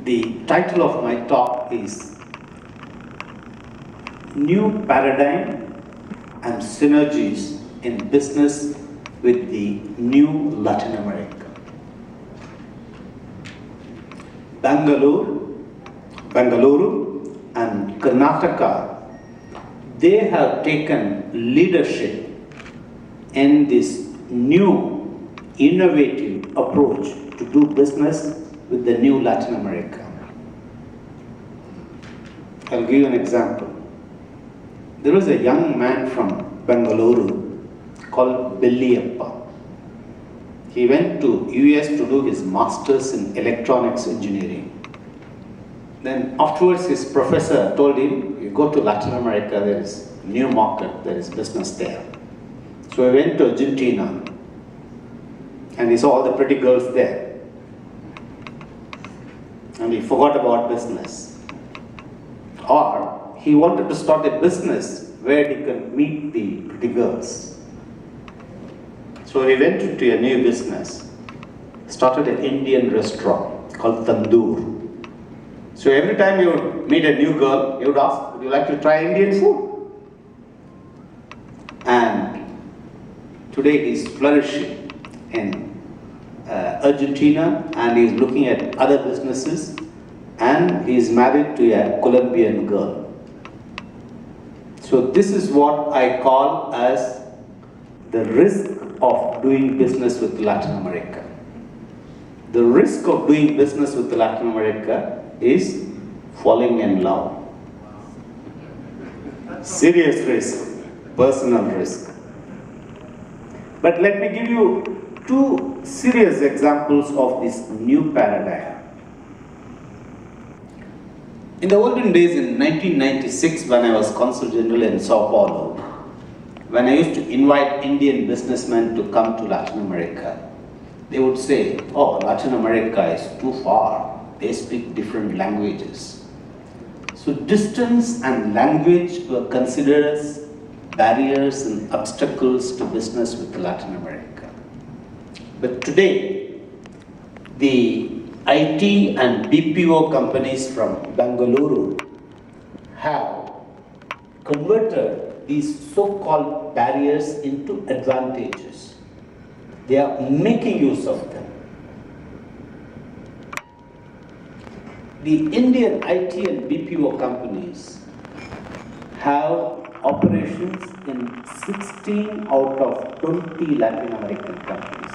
The title of my talk is New Paradigm and Synergies in Business with the New Latin America. Bangalore and Karnataka, they have taken leadership in this new innovative approach to do business with the new Latin America. I'll give you an example. There was a young man from Bangalore called Belliyappa. He went to US to do his master's in electronics engineering. Then afterwards his professor told him, you go to Latin America, there is new market, there is business there. So he went to Argentina and he saw all the pretty girls there. And he forgot about business. Or he wanted to start a business where he can meet the pretty girls. So he went into a new business, started an Indian restaurant called Tandoor. So every time you would meet a new girl, you would ask, would you like to try Indian food? And today he's flourishing in Argentina, and he's looking at other businesses, and he's married to a Colombian girl. So this is what I call as the risk of doing business with Latin America. The risk of doing business with Latin America is falling in love. Serious risk, personal risk. But let me give you two serious examples of this new paradigm. In the olden days, in 1996, when I was Consul General in Sao Paulo, when I used to invite Indian businessmen to come to Latin America, they would say, oh, Latin America is too far. They speak different languages. So distance and language were considered as barriers and obstacles to business with Latin America. But today, the IT and BPO companies from Bangalore have converted these so-called barriers into advantages. They are making use of them. The Indian IT and BPO companies have operations in 16 out of 20 Latin American countries.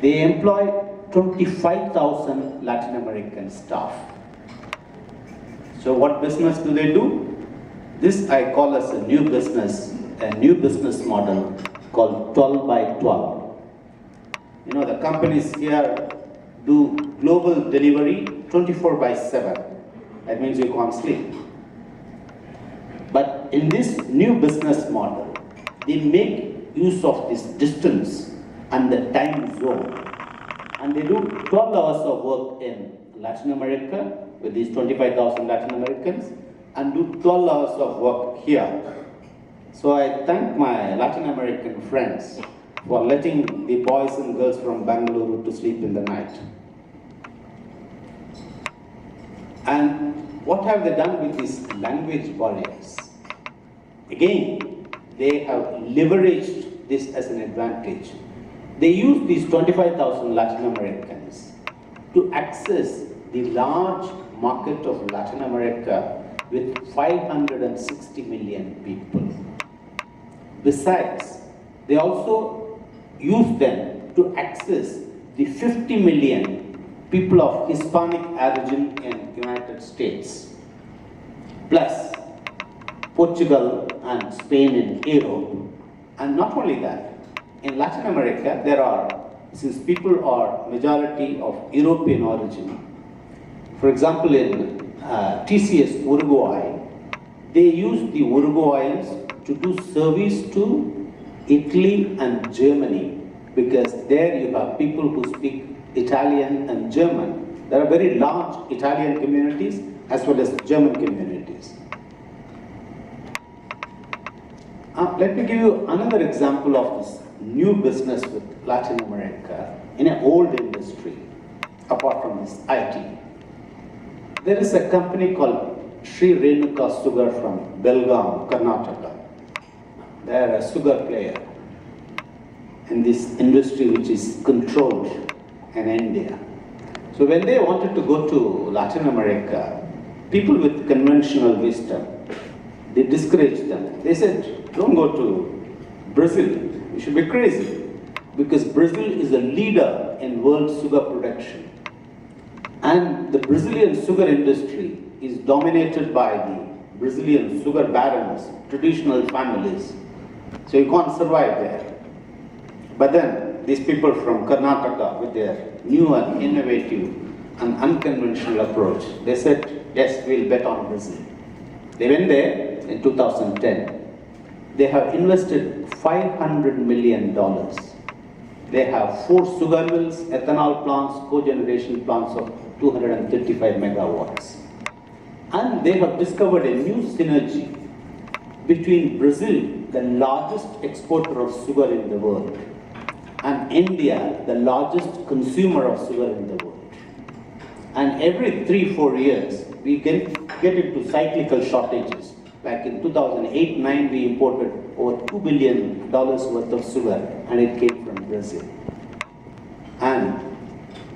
They employ 25,000 Latin American staff. So what business do they do? This I call as a new business model called 12 by 12. You know, the companies here do global delivery 24 by 7. That means you can't sleep. But in this new business model, they make use of this distance and the time zone. And they do 12 hours of work in Latin America with these 25,000 Latin Americans and do 12 hours of work here. So I thank my Latin American friends for letting the boys and girls from Bangalore to sleep in the night. And what have they done with these language barriers? Again, they have leveraged this as an advantage. They use these 25,000 Latin Americans to access the large market of Latin America with 560 million people. Besides, they also use them to access the 50 million people of Hispanic origin in United States, plus Portugal and Spain in Europe. And not only that, in Latin America, since people are majority of European origin, for example, in TCS Uruguay, they use the Uruguayans to do service to Italy and Germany, because there you have people who speak Italian and German. There are very large Italian communities as well as German communities. Let me give you another example of this new business with Latin America in an old industry. apart from this IT. There is a company called Sri Renuka Sugar from Belgaum, Karnataka. They are a sugar player in this industry which is controlled in India. So when they wanted to go to Latin America, people with conventional wisdom, they discouraged them. They said, don't go to Brazil, you should be crazy. Because Brazil is a leader in world sugar production. And the Brazilian sugar industry is dominated by the Brazilian sugar barons, traditional families. So you can't survive there. But then these people from Karnataka with their new and innovative and unconventional approach, they said, yes, we'll bet on Brazil. They went there in 2010. They have invested $500 million. They have 4 sugar mills, ethanol plants, cogeneration plants of 235 megawatts. And they have discovered a new synergy between Brazil, the largest exporter of sugar in the world, and India, the largest consumer of sugar in the world. And every 3-4 years, we get into cyclical shortages. Like in 2008-9, we imported over $2 billion worth of sugar, and it came from Brazil. And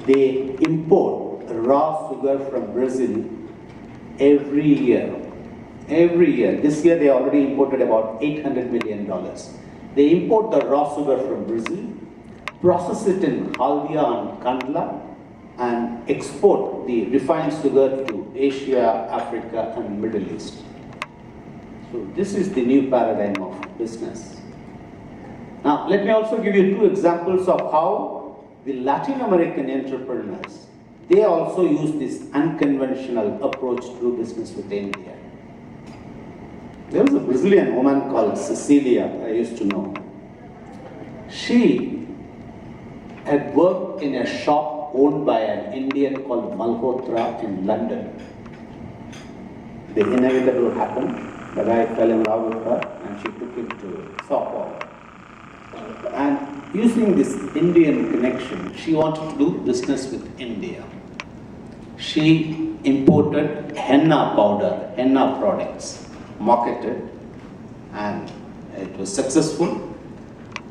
they import raw sugar from Brazil every year. Every year. This year they already imported about $800 million. They import the raw sugar from Brazil, process it in Haldia and Kandla, and export the refined sugar to Asia, Africa, and Middle East. So this is the new paradigm of business. Now, let me also give you 2 examples of how the Latin American entrepreneurs, they also use this unconventional approach to do business with India. There was a Brazilian woman called Cecilia, I used to know. She had worked in a shop owned by an Indian called Malhotra in London. The inevitable happened. The guy fell in love with her and she took him to Sao Paulo. And using this Indian connection, she wanted to do business with India. She imported henna powder, henna products, marketed, and it was successful.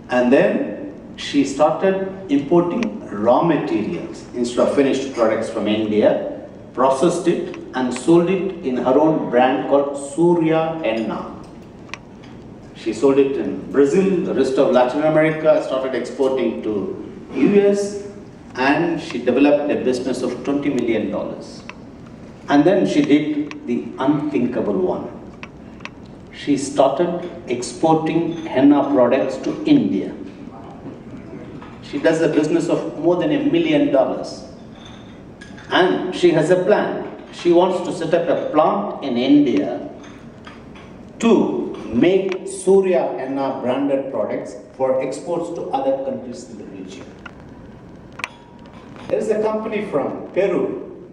And then she started importing raw materials instead of finished products from India, processed it, and sold it in her own brand called Surya Henna. She sold it in Brazil, the rest of Latin America, started exporting to US, and she developed a business of $20 million. And then she did the unthinkable one. She started exporting henna products to India. She does a business of more than $1 million. And she has a plan. She wants to set up a plant in India to make Surya Henna branded products for exports to other countries in the region. There is a company from Peru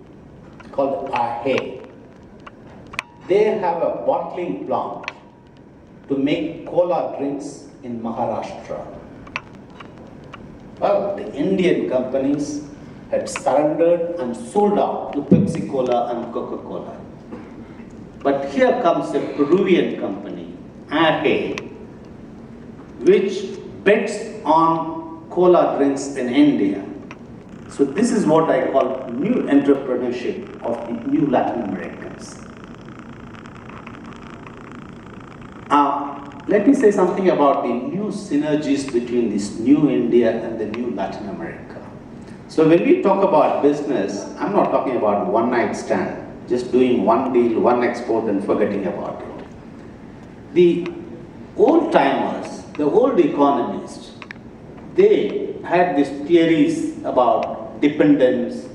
called Ahe. They have a bottling plant to make cola drinks in Maharashtra. Well, the Indian companies had surrendered and sold out to Pepsi Cola and Coca-Cola. But here comes a Peruvian company, Ahe, which bets on cola drinks in India. So this is what I call new entrepreneurship of the new Latin Americans. Let me say something about the new synergies between this new India and the new Latin America. So when we talk about business, I'm not talking about one night stand, just doing one deal, one export and forgetting about it. The old timers, the old economists, they had these theories about dependence,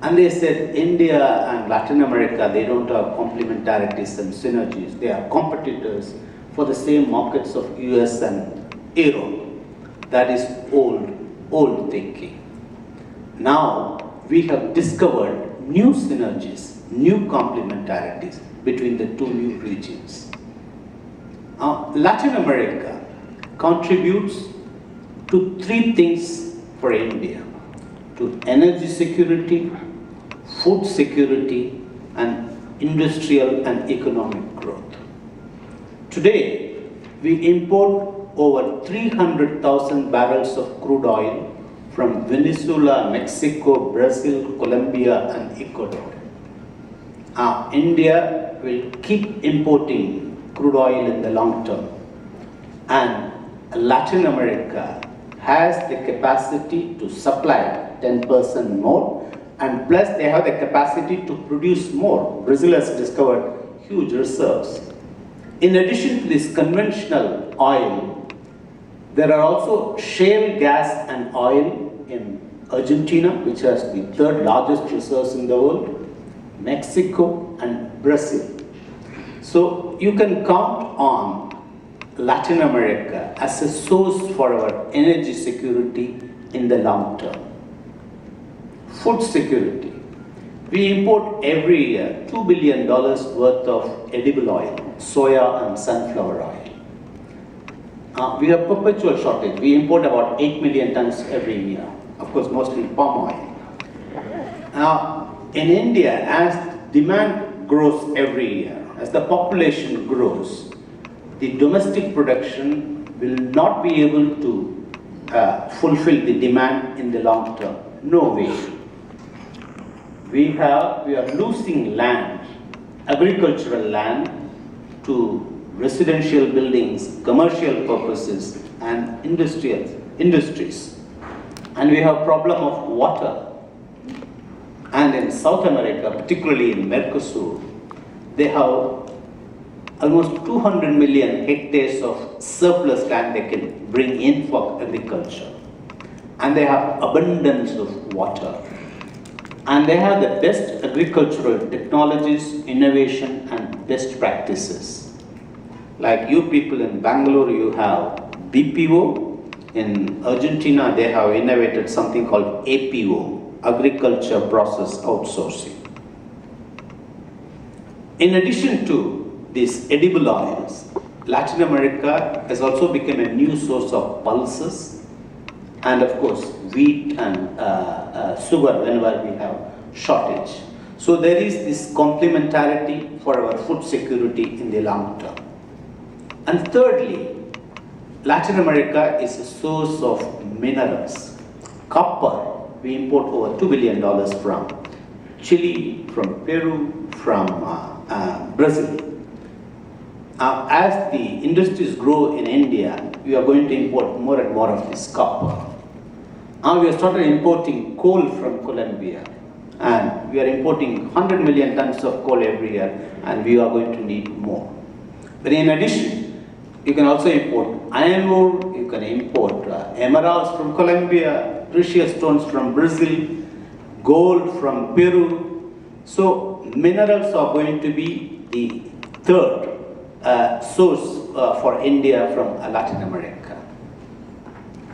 and they said India and Latin America, they don't have complementarities and synergies. They are competitors for the same markets of US and Europe. That is old thinking. Now we have discovered new synergies, new complementarities between the 2 new regions. Latin America contributes to 3 things for India. to energy security, food security, and industrial and economic growth. Today, we import over 300,000 barrels of crude oil from Venezuela, Mexico, Brazil, Colombia, and Ecuador. India will keep importing crude oil in the long term, and Latin America has the capacity to supply 10% more, and plus they have the capacity to produce more. Brazil has discovered huge reserves. In addition to this conventional oil, there are also shale gas and oil in Argentina, which has the third largest reserves in the world, Mexico, and Brazil. So you can count on Latin America as a source for our energy security in the long term. Food security. We import every year $2 billion worth of edible oil, soya and sunflower oil. We have perpetual shortage. We import about 8 million tons every year. Of course, mostly palm oil. Now, in India, as demand grows every year, as the population grows, the domestic production will not be able to fulfill the demand in the long term. No way. We are losing land, agricultural land, to residential buildings, commercial purposes, and industries. And we have problem of water. And in South America, particularly in Mercosur, they have almost 200 million hectares of surplus land they can bring in for agriculture. And they have abundance of water. And they have the best agricultural technologies, innovation, and best practices. Like you people in Bangalore, you have BPO. In Argentina, they have innovated something called APO, Agriculture Process Outsourcing. In addition to these edible oils, Latin America has also become a new source of pulses, and of course, wheat and sugar whenever we have shortage. So there is this complementarity for our food security in the long term. And thirdly, Latin America is a source of minerals. Copper, we import over $2 billion from Chile, from Peru, from Brazil. As the industries grow in India, we are going to import more and more of this copper. We have started importing coal from Colombia, and we are importing 100 million tons of coal every year, and we are going to need more. But in addition, you can also import iron ore, you can import emeralds from Colombia, precious stones from Brazil, gold from Peru. So minerals are going to be the third source for India from Latin America.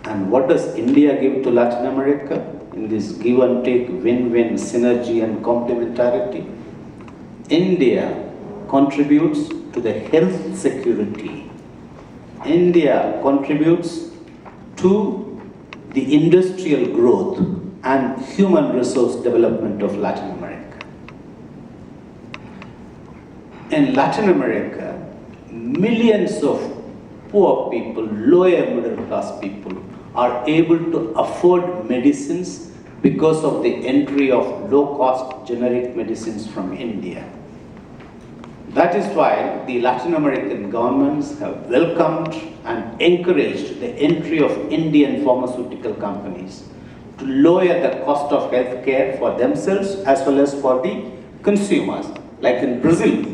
And what does India give to Latin America in this give and take, win-win, synergy and complementarity? India contributes to the health security. India contributes to the industrial growth and human resource development of Latin America. In Latin America, millions of poor people, lower middle class people, are able to afford medicines because of the entry of low-cost generic medicines from India. That is why the Latin American governments have welcomed and encouraged the entry of Indian pharmaceutical companies to lower the cost of healthcare for themselves as well as for the consumers. Like in Brazil,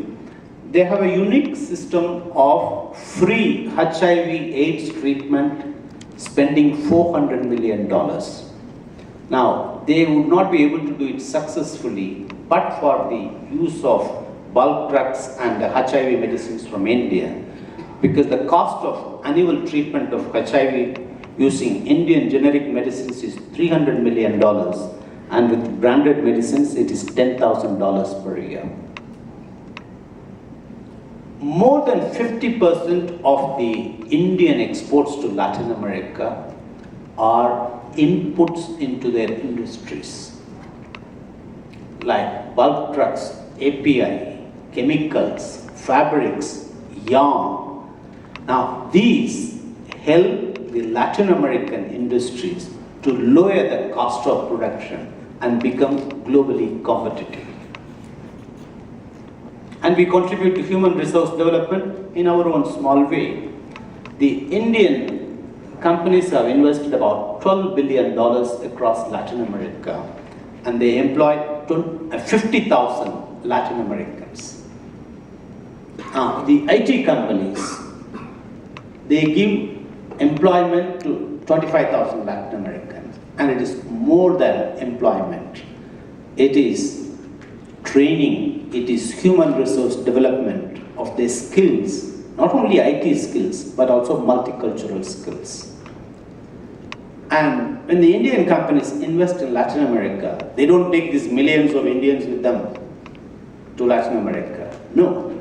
they have a unique system of free HIV/AIDS treatment spending $400 million. Now, they would not be able to do it successfully but for the use of bulk drugs and HIV medicines from India, because the cost of annual treatment of HIV using Indian generic medicines is $300 million, and with branded medicines it is $10,000 per year. More than 50% of the Indian exports to Latin America are inputs into their industries, like bulk trucks, API, chemicals, fabrics, yarn. Now, these help the Latin American industries to lower the cost of production and become globally competitive. And we contribute to human resource development in our own small way. The Indian companies have invested about $12 billion across Latin America, and they employ 50,000 Latin Americans. The IT companies, they give employment to 25,000 Latin Americans, and it is more than employment. It is training, it is human resource development of their skills, not only IT skills, but also multicultural skills. And when the Indian companies invest in Latin America, they don't take these millions of Indians with them to Latin America. No.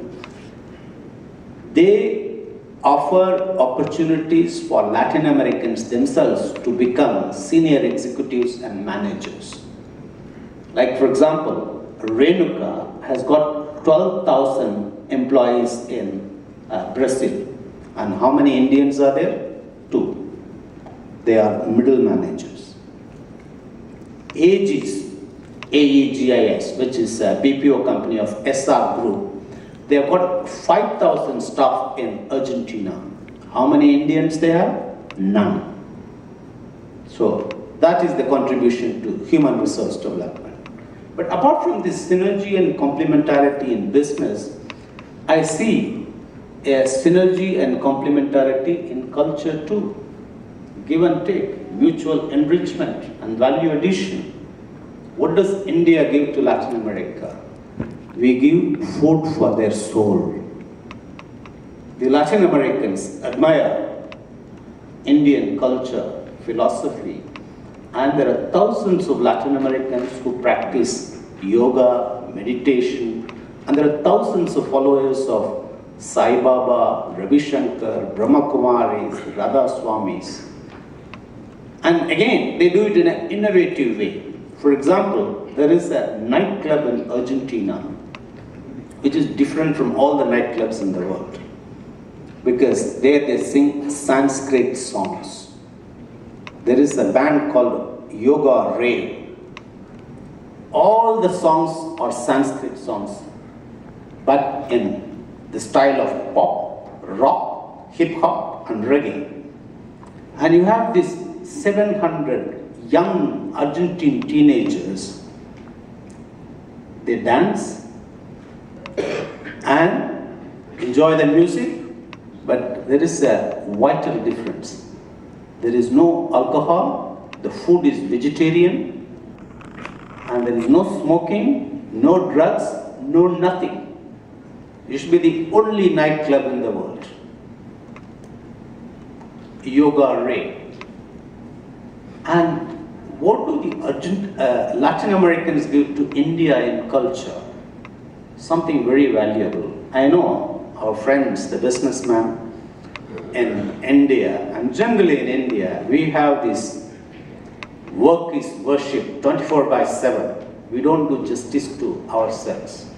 They offer opportunities for Latin Americans themselves to become senior executives and managers. Like, for example, Renuka has got 12,000 employees in Brazil. And how many Indians are there? 2. They are middle managers. Aegis, AEGIS, which is a BPO company of SR Group, they have got 5,000 staff in Argentina. How many Indians they have? None. So that is the contribution to human resource development. But apart from this synergy and complementarity in business, I see a synergy and complementarity in culture too. Give and take, mutual enrichment and value addition. What does India give to Latin America? We give food for their soul. The Latin Americans admire Indian culture, philosophy, and there are thousands of Latin Americans who practice yoga, meditation, and there are thousands of followers of Sai Baba, Ravi Shankar, Brahma Kumaris, Radha Swamis. And again, they do it in an innovative way. For example, there is a nightclub in Argentina which is different from all the nightclubs in the world, because there they sing Sanskrit songs. There is a band called Yoga Rave. All the songs are Sanskrit songs, but in the style of pop, rock, hip hop, and reggae. And you have these 700 young Argentine teenagers. They dance and enjoy the music, but there is a vital difference. There is no alcohol, the food is vegetarian, and there is no smoking, no drugs, no nothing. It should be the only nightclub in the world. Yoga Rave. And what do the Latin Americans give to India in culture? Something very valuable. I know our friends, the businessmen in India, and generally in India, we have this work is worship 24/7. We don't do justice to ourselves.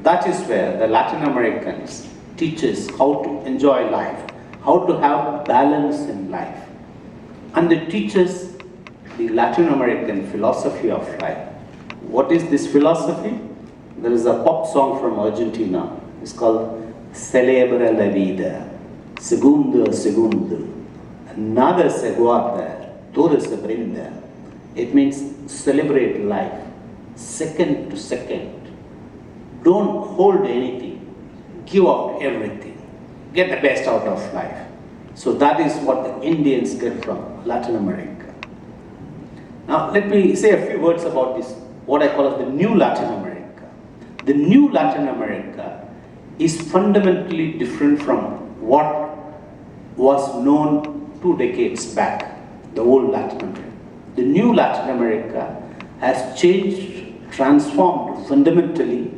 That is where the Latin Americans teach us how to enjoy life, how to have balance in life. And they teach us the Latin American philosophy of life. What is this philosophy? There is a pop song from Argentina. It's called Celebra la vida, segundo a segundo, nada se guarda, todo se brinda. It means celebrate life, second to second. Don't hold anything, give out everything, get the best out of life. So that is what the Indians get from Latin America. Now let me say a few words about this, what I call as the new Latin America. The new Latin America is fundamentally different from what was known 2 decades back, the old Latin America. The new Latin America has changed, transformed fundamentally,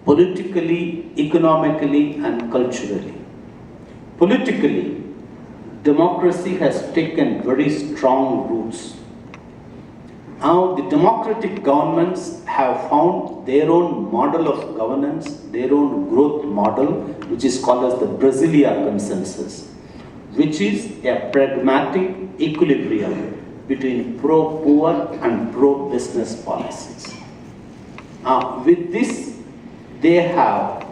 politically, economically, and culturally. Politically, democracy has taken very strong roots. Now the democratic governments have found their own model of governance, their own growth model, which is called as the Brasilia consensus, which is a pragmatic equilibrium between pro-poor and pro-business policies. With this, they have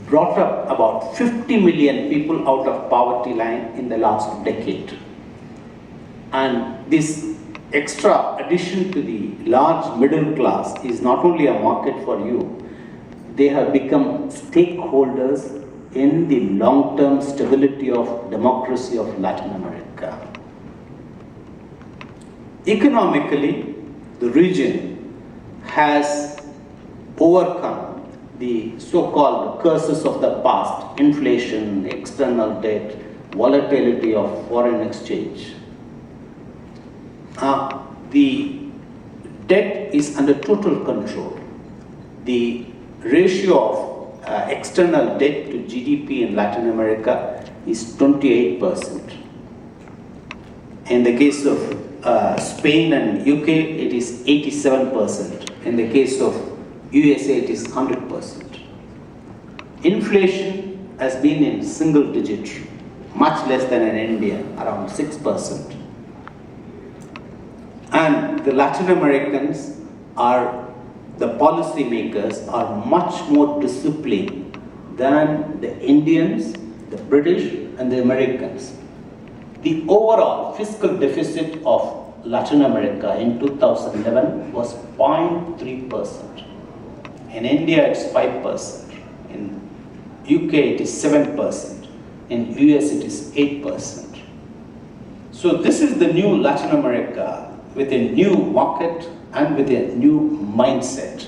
brought up about 50 million people out of poverty line in the last decade. And this extra addition to the large middle class is not only a market for you, they have become stakeholders in the long-term stability of democracy of Latin America. Economically, the region has overcome the so-called curses of the past: inflation, external debt, volatility of foreign exchange. The debt is under total control. The ratio of external debt to GDP in Latin America is 28%. In the case of Spain and UK, it is 87%. In the case of USA, it is 100%. Inflation has been in single digit, much less than in India, around 6%. And the Latin Americans the policy makers are much more disciplined than the Indians, the British, and the Americans. The overall fiscal deficit of Latin America in 2011 was 0.3%. In India, it's 5%. In UK, it is 7%. In US, it is 8%. So this is the new Latin America with a new market and with a new mindset.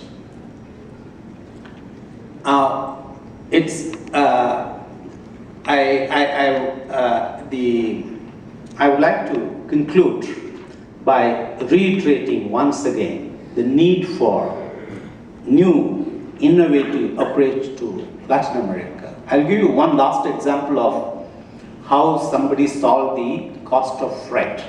I would like to conclude by reiterating once again the need for new, innovative approach to Latin America. I'll give you one last example of how somebody solved the cost of freight.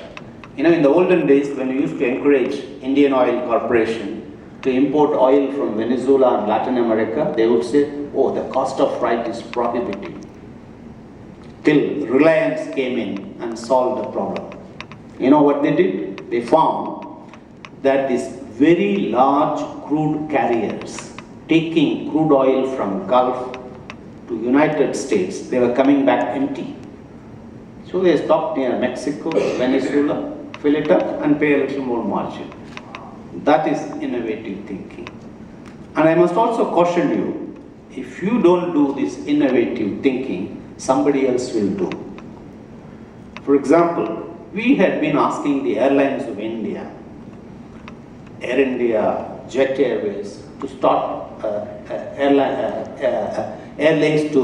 You know, in the olden days, when we used to encourage Indian Oil Corporation to import oil from Venezuela and Latin America, they would say, oh, the cost of freight is prohibitive. Till Reliance came in and solved the problem. You know what they did? They found that these very large crude carriers taking crude oil from Gulf to United States, they were coming back empty. So they stopped near Mexico, Venezuela, fill it up and pay a little more margin. That is innovative thinking. And I must also caution you, if you don't do this innovative thinking, somebody else will do. For example, we had been asking the airlines of India, Air India, Jet Airways, to start airlines to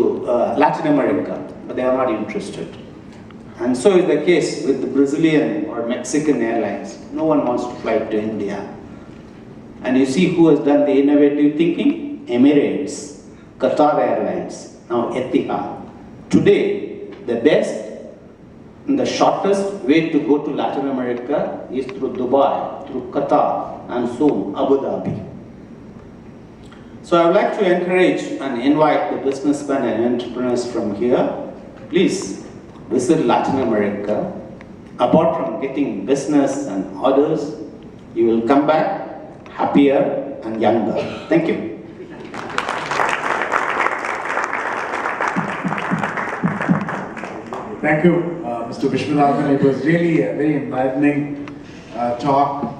Latin America, but they are not interested. And so is the case with the Brazilian or Mexican airlines. No one wants to fly to India. And you see who has done the innovative thinking? Emirates, Qatar Airlines, now Etihad. Today, the best and the shortest way to go to Latin America is through Dubai, through Qatar, and soon Abu Dhabi. So I would like to encourage and invite the businessmen and entrepreneurs from here, please visit Latin America. Apart from getting business and orders, you will come back happier and younger. Thank you. Thank you, Mr. Vishwanathan. It was really a very enlightening talk.